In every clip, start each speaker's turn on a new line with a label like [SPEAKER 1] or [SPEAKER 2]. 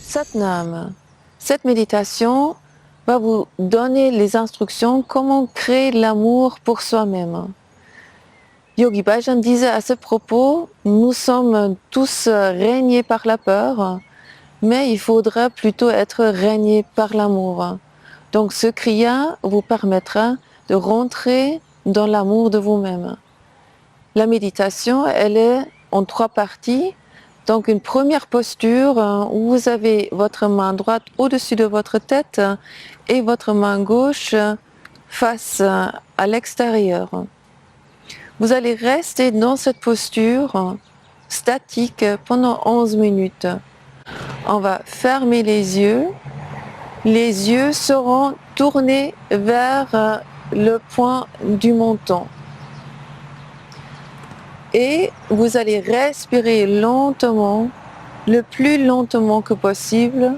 [SPEAKER 1] Satnam. Cette méditation va vous donner les instructions comment créer l'amour pour soi-même. Yogi Bhajan disait à ce propos, nous sommes tous régnés par la peur, mais il faudra plutôt être régnés par l'amour. Donc ce kriya vous permettra de rentrer dans l'amour de vous-même. La méditation, elle est en 3 parties. Donc une première posture où vous avez votre main droite au-dessus de votre tête et votre main gauche face à l'extérieur. Vous allez rester dans cette posture statique pendant 11 minutes. On va fermer les yeux. Les yeux seront tournés vers le point du menton. Et vous allez respirer lentement, le plus lentement que possible,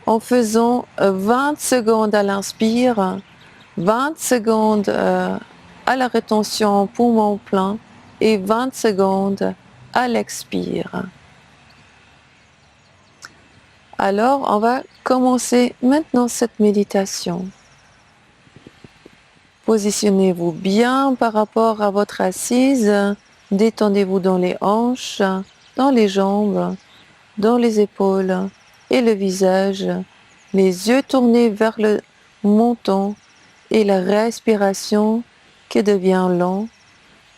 [SPEAKER 1] en faisant 20 secondes à l'inspire, 20 secondes à la rétention poumon plein et 20 secondes à l'expire. Alors, on va commencer maintenant cette méditation. Positionnez-vous bien par rapport à votre assise. Détendez-vous dans les hanches, dans les jambes, dans les épaules et le visage, les yeux tournés vers le menton et la respiration qui devient lente.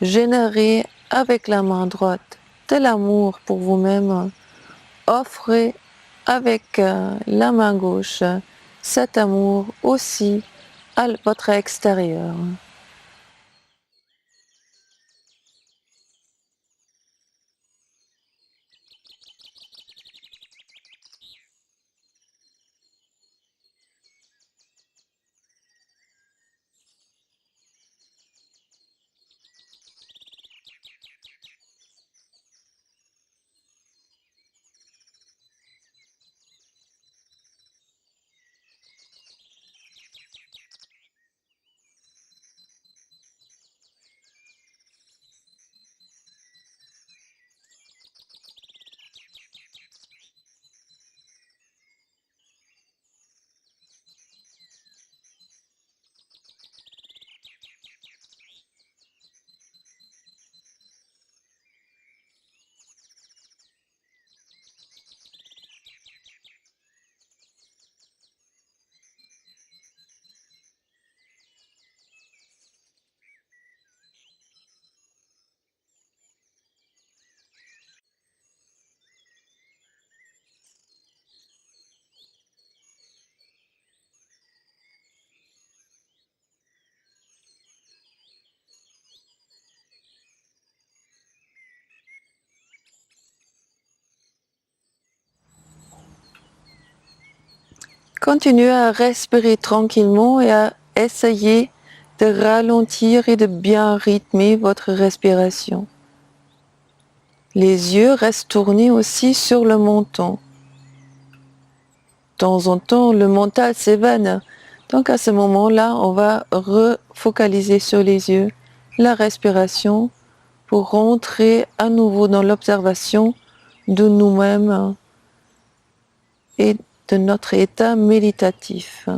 [SPEAKER 1] Générez avec la main droite de l'amour pour vous-même. Offrez avec la main gauche cet amour aussi à votre extérieur. Continuez à respirer tranquillement et à essayer de ralentir et de bien rythmer votre respiration. Les yeux restent tournés aussi sur le menton. De temps en temps, le mental s'évade. Donc à ce moment-là, on va refocaliser sur les yeux, la respiration, pour rentrer à nouveau dans l'observation de nous-mêmes et de notre état méditatif.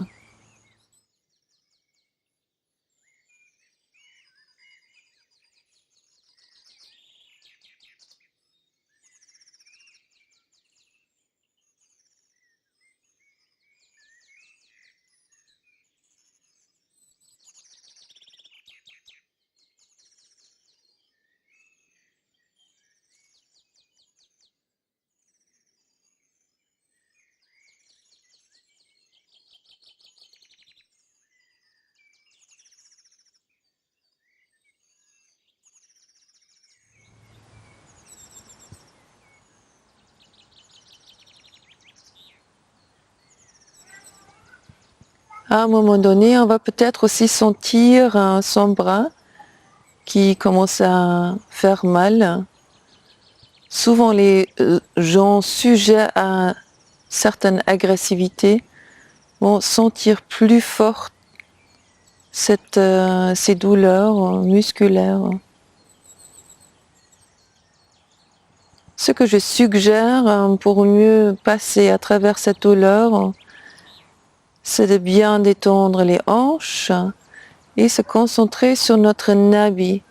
[SPEAKER 1] À un moment donné, on va peut-être aussi sentir son bras qui commence à faire mal. Souvent, les gens sujets à certaines agressivités vont sentir plus fort ces douleurs musculaires. Ce que je suggère pour mieux passer à travers cette douleur, c'est de bien détendre les hanches et se concentrer sur notre nabi.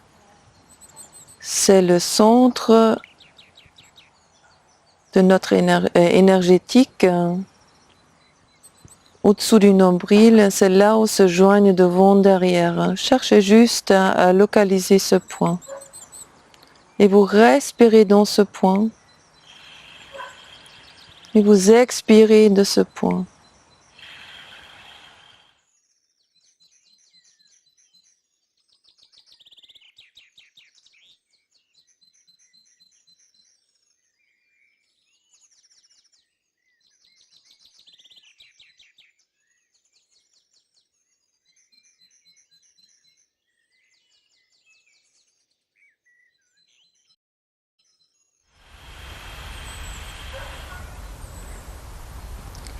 [SPEAKER 1] C'est le centre de notre énergétique. Au-dessous du nombril, c'est là où se joignent devant derrière. Cherchez juste à localiser ce point. Et vous respirez dans ce point. Et vous expirez de ce point.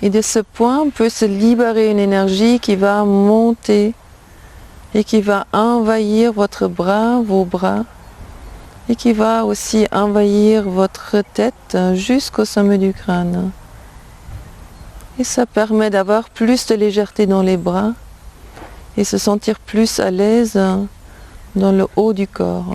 [SPEAKER 1] Et de ce point peut se libérer une énergie qui va monter et qui va envahir votre bras, vos bras, et qui va aussi envahir votre tête jusqu'au sommet du crâne. Et ça permet d'avoir plus de légèreté dans les bras et se sentir plus à l'aise dans le haut du corps.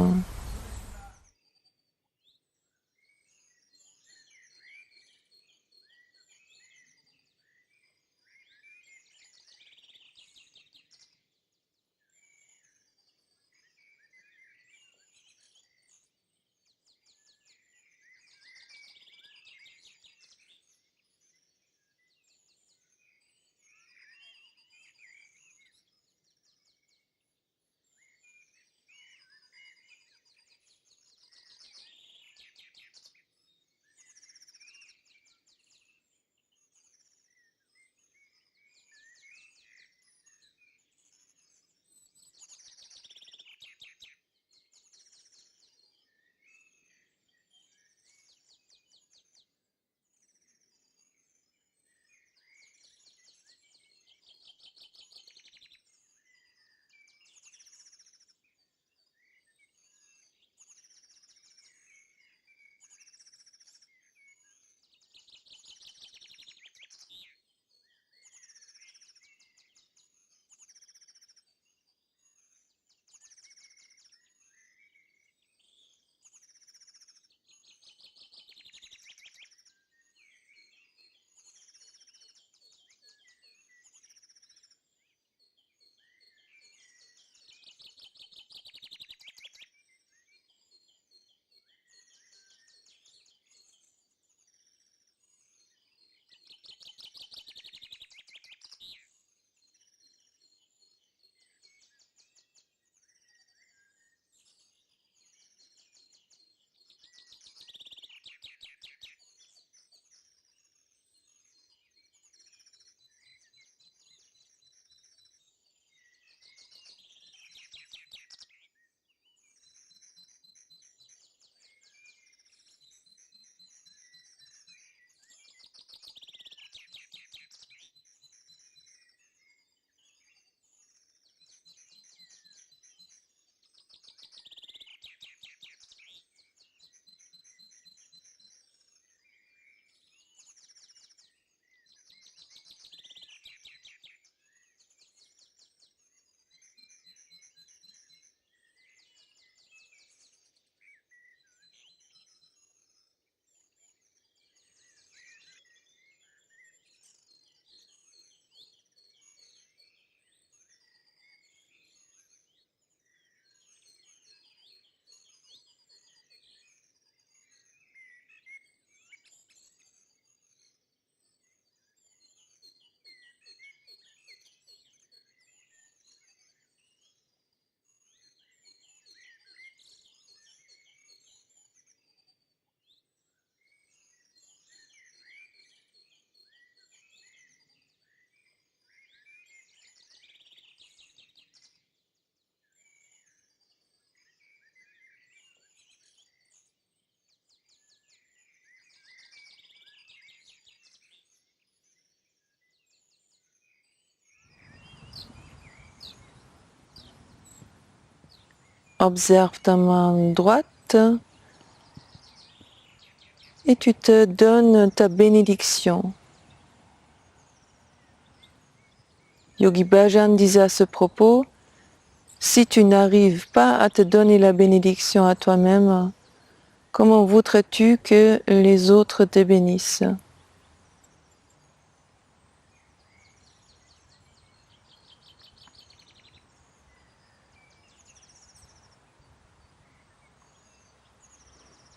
[SPEAKER 1] Observe ta main droite et tu te donnes ta bénédiction. Yogi Bhajan disait à ce propos, si tu n'arrives pas à te donner la bénédiction à toi-même, comment voudrais-tu que les autres te bénissent?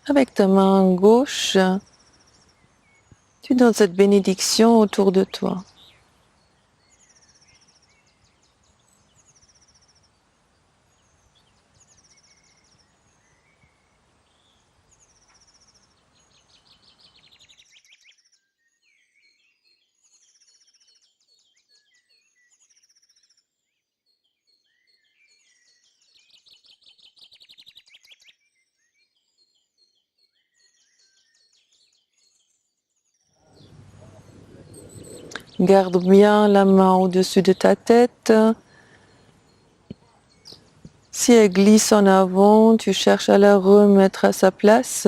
[SPEAKER 1] Avec ta main gauche, tu donnes cette bénédiction autour de toi. Garde bien la main au-dessus de ta tête. Si elle glisse en avant, tu cherches à la remettre à sa place.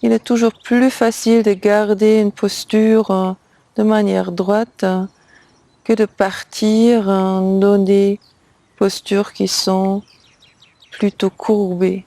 [SPEAKER 1] Il est toujours plus facile de garder une posture de manière droite que de partir dans des postures qui sont plutôt courbées.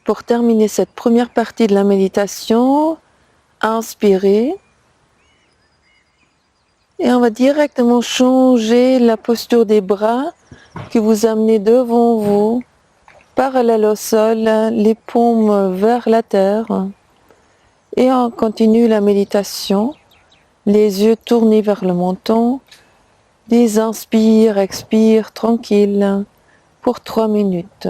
[SPEAKER 1] Pour terminer cette première partie de la méditation, inspirez et on va directement changer la posture des bras que vous amenez devant vous, parallèle au sol, les paumes vers la terre. Et on continue la méditation, les yeux tournés vers le menton, des inspire, expire tranquille pour 3 minutes.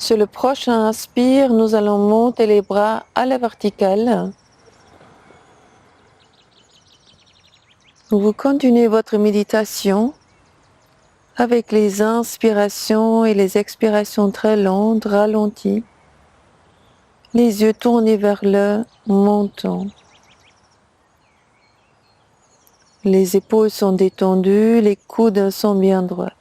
[SPEAKER 1] Sur le prochain inspire, nous allons monter les bras à la verticale. Vous continuez votre méditation avec les inspirations et les expirations très lentes, ralenties. Les yeux tournés vers le menton. Les épaules sont détendues, les coudes sont bien droits.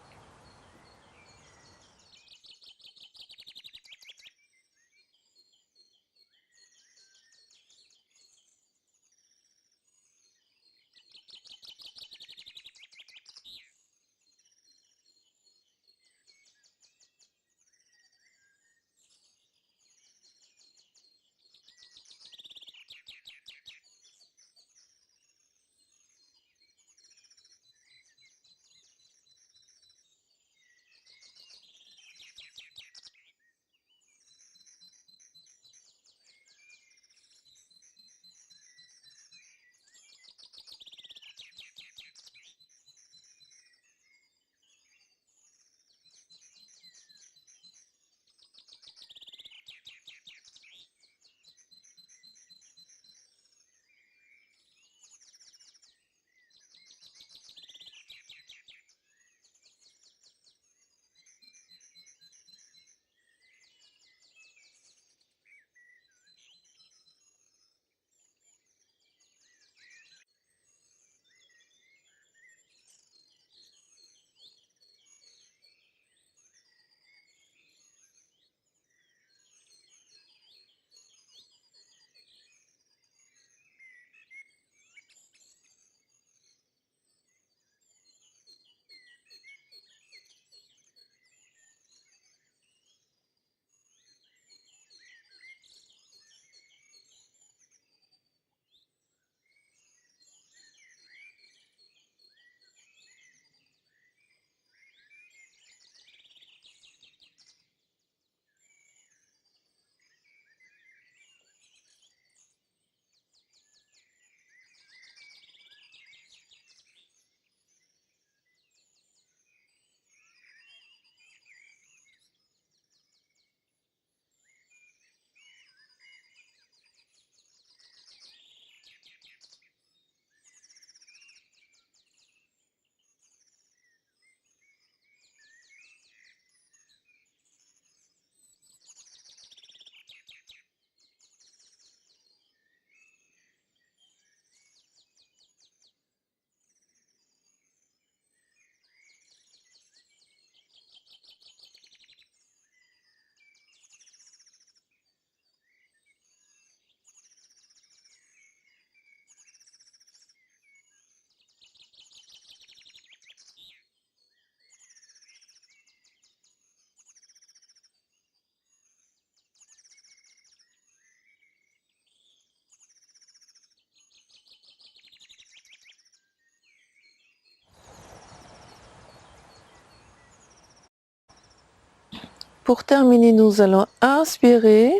[SPEAKER 1] Pour terminer, nous allons inspirer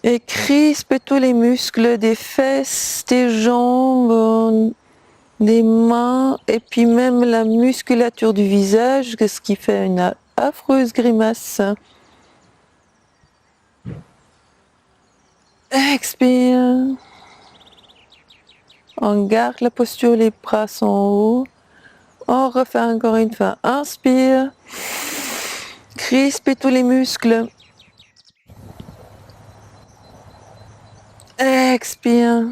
[SPEAKER 1] et crispe tous les muscles des fesses, des jambes, des mains et puis même la musculature du visage, ce qui fait une affreuse grimace. Expire. On garde la posture, les bras sont hauts. On refait encore une fois. Inspire. Crispe tous les muscles. Expire.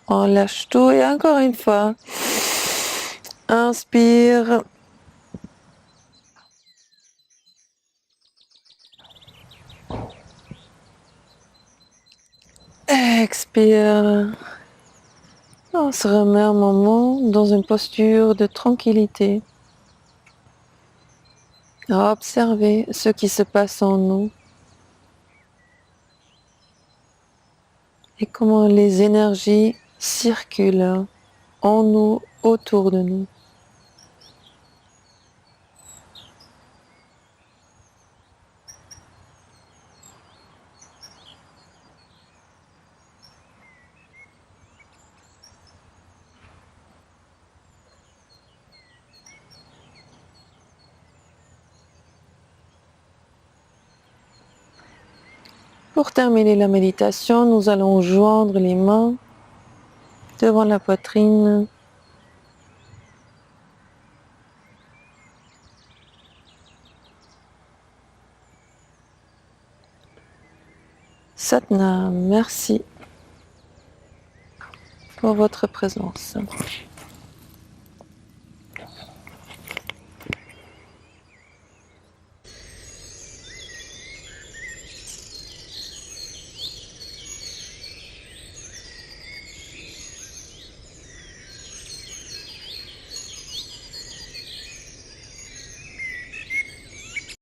[SPEAKER 1] On lâche tout et encore une fois. Inspire. Expire. On se remet un moment dans une posture de tranquillité. À observer ce qui se passe en nous et comment les énergies circulent en nous, autour de nous. Pour terminer la méditation, nous allons joindre les mains devant la poitrine. Satnam, merci pour votre présence.